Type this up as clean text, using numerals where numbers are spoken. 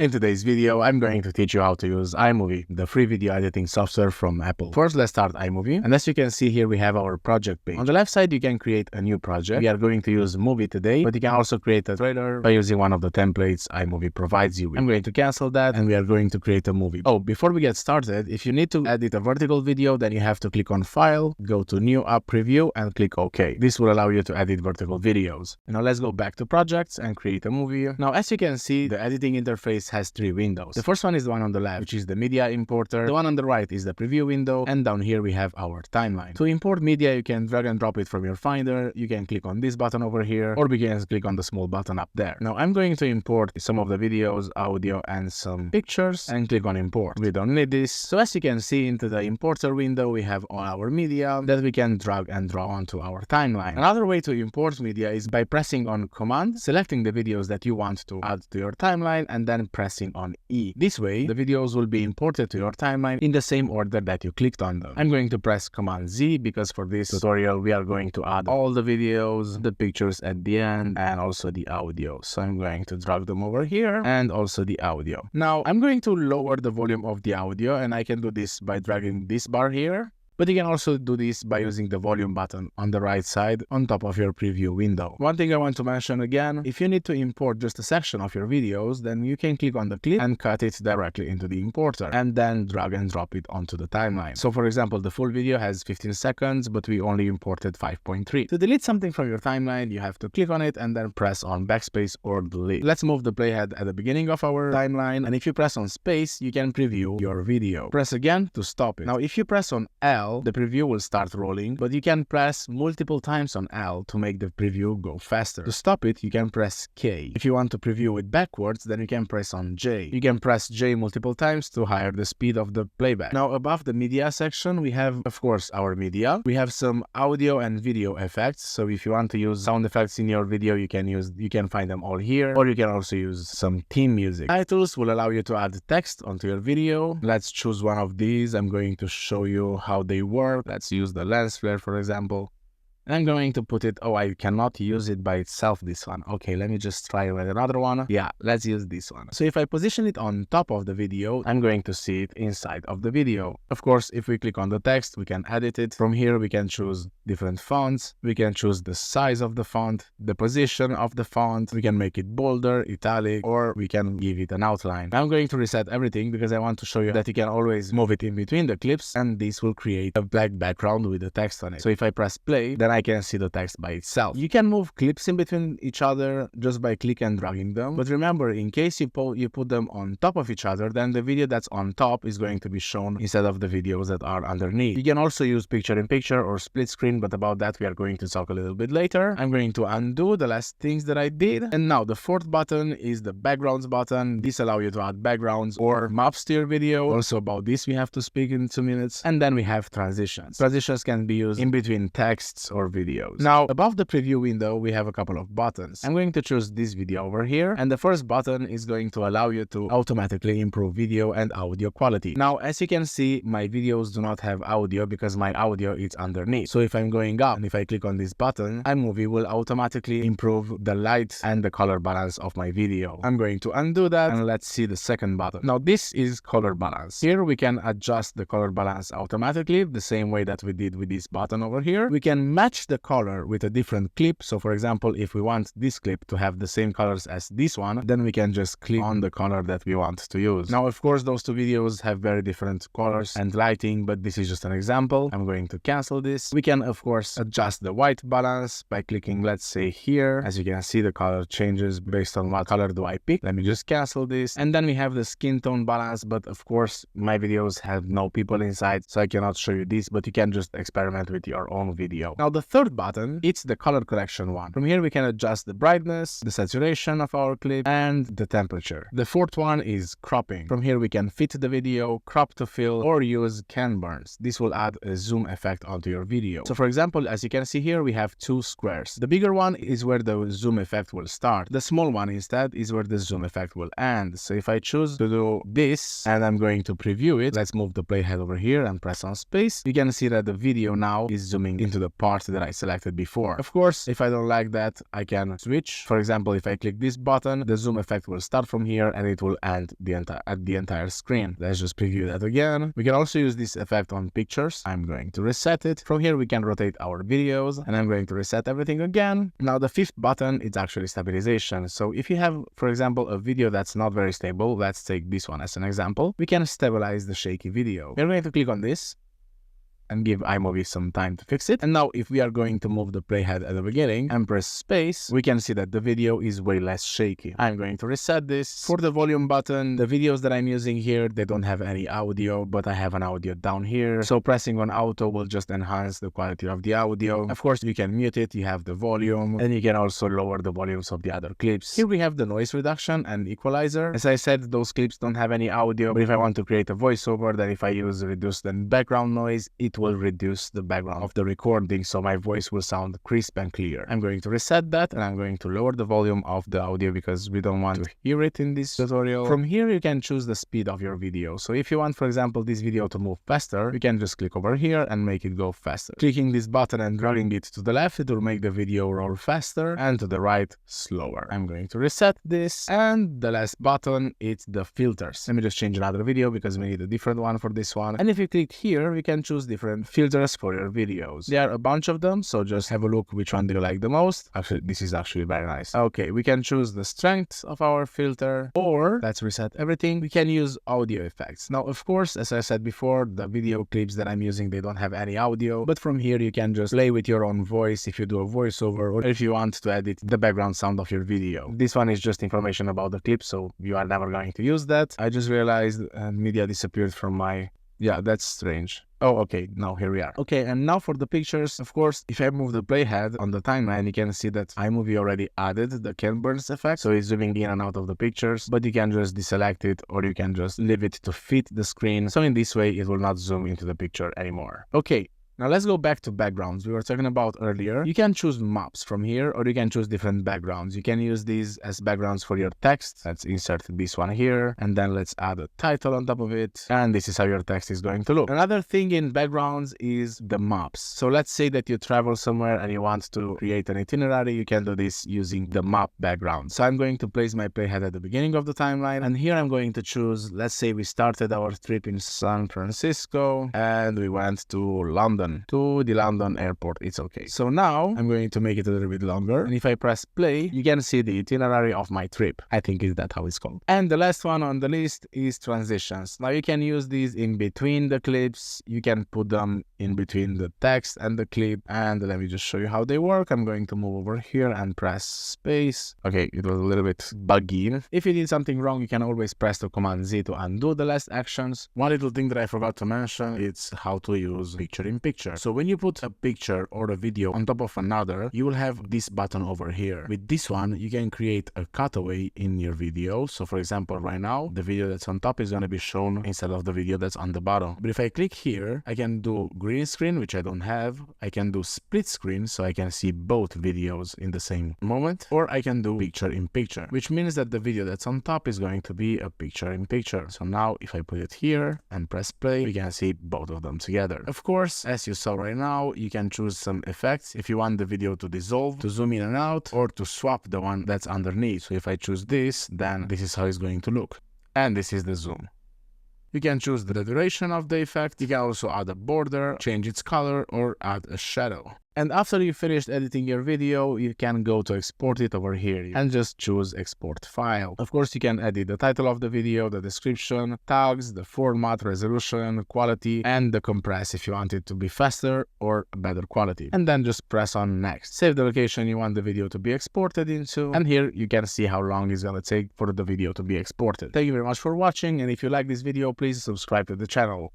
In today's video, I'm going to teach you how to use iMovie, the free video editing software from Apple. First, let's start iMovie. And as you can see here, we have our project page. On the left side, you can create a new project. We are going to use movie today, but you can also create a trailer by using one of the templates iMovie provides you with. I'm going to cancel that and we are going to create a movie. Oh, before we get started, if you need to edit a vertical video, then you have to click on File, go to New App Preview and click OK. This will allow you to edit vertical videos. Now let's go back to projects and create a movie. Now, as you can see, the editing interface has three windows. The first one is the one on the left, which is the media importer. The one on the right is the preview window, and down here we have our timeline. To import media, you can drag and drop it from your Finder. You can click on this button over here, or you can click on the small button up there. Now I'm going to import some of the videos, audio, and some pictures, and click on import. We don't need this. So as you can see, into the importer window, we have all our media that we can drag and drop onto our timeline. Another way to import media is by pressing on Command, selecting the videos that you want to add to your timeline, and then pressing on E. This way, the videos will be imported to your timeline in the same order that you clicked on them. I'm going to press Command Z because for this tutorial, we are going to add all the videos, the pictures at the end, and also the audio. So I'm going to drag them over here and also the audio. Now, I'm going to lower the volume of the audio, and I can do this by dragging this bar here. But you can also do this by using the volume button on the right side on top of your preview window. One thing I want to mention again, if you need to import just a section of your videos, then you can click on the clip and cut it directly into the importer and then drag and drop it onto the timeline. So for example, the full video has 15 seconds, but we only imported 5.3. To delete something from your timeline, you have to click on it and then press on backspace or delete. Let's move the playhead at the beginning of our timeline, and if you press on space, you can preview your video. Press again to stop it. Now if you press on L, the preview will start rolling, but you can press multiple times on L to make the preview go faster. To stop it, you can press K. If you want to preview it backwards, then you can press on J. You can press J multiple times to higher the speed of the playback. Now above the media section, we have, of course, our media. We have some audio and video effects. So if you want to use sound effects in your video, you can find them all here, or you can also use some theme music. Titles will allow you to add text onto your video. Let's choose one of these. I'm going to show you how they work. Let's use the lens flare, for example. And I'm going to put it, oh, I cannot use it by itself, this one. Okay, let me just try with another one. Yeah, let's use this one. So if I position it on top of the video, I'm going to see it inside of the video. Of course, if we click on the text, we can edit it. From here, we can choose different fonts. We can choose the size of the font, the position of the font. We can make it bolder, italic, or we can give it an outline. I'm going to reset everything because I want to show you that you can always move it in between the clips, and this will create a black background with the text on it. So if I press play, then I can see the text by itself. You can move clips in between each other just by click and dragging them. But remember, in case you put them on top of each other, then the video that's on top is going to be shown instead of the videos that are underneath. You can also use picture-in-picture or split screen, but about that we are going to talk a little bit later. I'm going to undo the last things that I did. And now the fourth button is the backgrounds button. This allows you to add backgrounds or maps to your video. Also about this we have to speak in 2 minutes. And then we have transitions. Transitions can be used in between texts or videos. Now, above the preview window, we have a couple of buttons. I'm going to choose this video over here, and the first button is going to allow you to automatically improve video and audio quality. Now, as you can see, my videos do not have audio because my audio is underneath. So if I'm going up and if I click on this button, iMovie will automatically improve the light and the color balance of my video. I'm going to undo that, and let's see the second button. Now, this is color balance. Here we can adjust the color balance automatically, the same way that we did with this button over here. We can match the color with a different clip. So for example, if we want this clip to have the same colors as this one, then we can just click on the color that we want to use. Now, of course, those two videos have very different colors and lighting, but this is just an example. I'm going to cancel this. We can, of course, adjust the white balance by clicking, let's say here. As you can see, the color changes based on what color do I pick. Let me just cancel this. And then we have the skin tone balance, but of course, my videos have no people inside, so I cannot show you this, but you can just experiment with your own video. Now, the third button, it's the color correction one. From here, we can adjust the brightness, the saturation of our clip, and the temperature. The fourth one is cropping. From here, we can fit the video, crop to fill, or use Ken burns. This will add a zoom effect onto your video. So for example, as you can see here, we have two squares. The bigger one is where the zoom effect will start. The small one instead is where the zoom effect will end. So if I choose to do this, and I'm going to preview it, let's move the playhead over here and press on space. You can see that the video now is zooming into the part effect that I selected before. Of course, if I don't like that, I can switch. For example, if I click this button, the zoom effect will start from here and it will end at the entire screen. Let's just preview that again. We can also use this effect on pictures. I'm going to reset it. From here, we can rotate our videos, and I'm going to reset everything again. Now, the fifth button is actually stabilization. So if you have, for example, a video that's not very stable, let's take this one as an example, we can stabilize the shaky video. We're going to click on this and give iMovie some time to fix it. And now if we are going to move the playhead at the beginning and press space, we can see that the video is way less shaky. I'm going to reset this. For the volume button, the videos that I'm using here, they don't have any audio, but I have an audio down here. So pressing on auto will just enhance the quality of the audio. Of course, you can mute it, you have the volume, and you can also lower the volumes of the other clips. Here we have the noise reduction and equalizer. As I said, those clips don't have any audio, but if I want to create a voiceover, then if I use reduced and background noise, it will reduce the background of the recording, so my voice will sound crisp and clear. I'm going to reset that, and I'm going to lower the volume of the audio because we don't want to hear it in this tutorial. From here, you can choose the speed of your video. So if you want, for example, this video to move faster, you can just click over here and make it go faster. Clicking this button and dragging it to the left, it will make the video roll faster, and to the right, slower. I'm going to reset this, and the last button, it's the filters. Let me just change another video because we need a different one for this one. And if you click here, we can choose different filters for your videos. There are a bunch of them, so just have a look which one do you like the most. Actually, this is actually very nice. Okay, we can choose the strength of our filter, or let's reset everything. We can use audio effects. Now, of course, as I said before, the video clips that I'm using, they don't have any audio, but from here you can just play with your own voice if you do a voiceover, or if you want to edit the background sound of your video. This one is just information about the clip, so you are never going to use that. I just realized media disappeared from my... Yeah, that's strange. Oh, okay, now here we are. Okay, and now for the pictures, of course, if I move the playhead on the timeline, you can see that iMovie already added the Ken Burns effect, so it's zooming in and out of the pictures, but you can just deselect it, or you can just leave it to fit the screen, so in this way, it will not zoom into the picture anymore. Okay. Now let's go back to backgrounds we were talking about earlier. You can choose maps from here, or you can choose different backgrounds. You can use these as backgrounds for your text. Let's insert this one here, and then let's add a title on top of it. And this is how your text is going to look. Another thing in backgrounds is the maps. So let's say that you travel somewhere and you want to create an itinerary. You can do this using the map background. So I'm going to place my playhead at the beginning of the timeline, and here I'm going to choose, let's say we started our trip in San Francisco and we went to London. To the London airport. It's okay. So now I'm going to make it a little bit longer, and if I press play, you can see the itinerary of my trip. I think is that how it's called. And the last one on the list is transitions. Now you can use these in between the clips. You can put them in between the text and the clip, and let me just show you how they work. I'm going to move over here and press space. Okay, it was a little bit buggy. If you did something wrong, you can always press the Command Z to undo the last actions. One little thing that I forgot to mention, it's how to use picture in picture. So when you put a picture or a video on top of another, you will have this button over here. With this one, you can create a cutaway in your video. So for example, right now, the video that's on top is going to be shown instead of the video that's on the bottom. But if I click here, I can do green screen, which I don't have. I can do split screen, so I can see both videos in the same moment. Or I can do picture in picture, which means that the video that's on top is going to be a picture in picture. So now if I put it here and press play, we can see both of them together. Of course, as you saw right now, you can choose some effects if you want the video to dissolve, to zoom in and out, or to swap the one that's underneath. So if I choose this, then this is how it's going to look. And this is the zoom. You can choose the duration of the effect. You can also add a border, change its color, or add a shadow. And after you finished editing your video, you can go to export it over here and just choose export file. Of course, you can edit the title of the video, the description, tags, the format, resolution, quality, and the compress if you want it to be faster or better quality. And then just press on next. Save the location you want the video to be exported into. And here you can see how long it's going to take for the video to be exported. Thank you very much for watching. And if you like this video, please subscribe to the channel.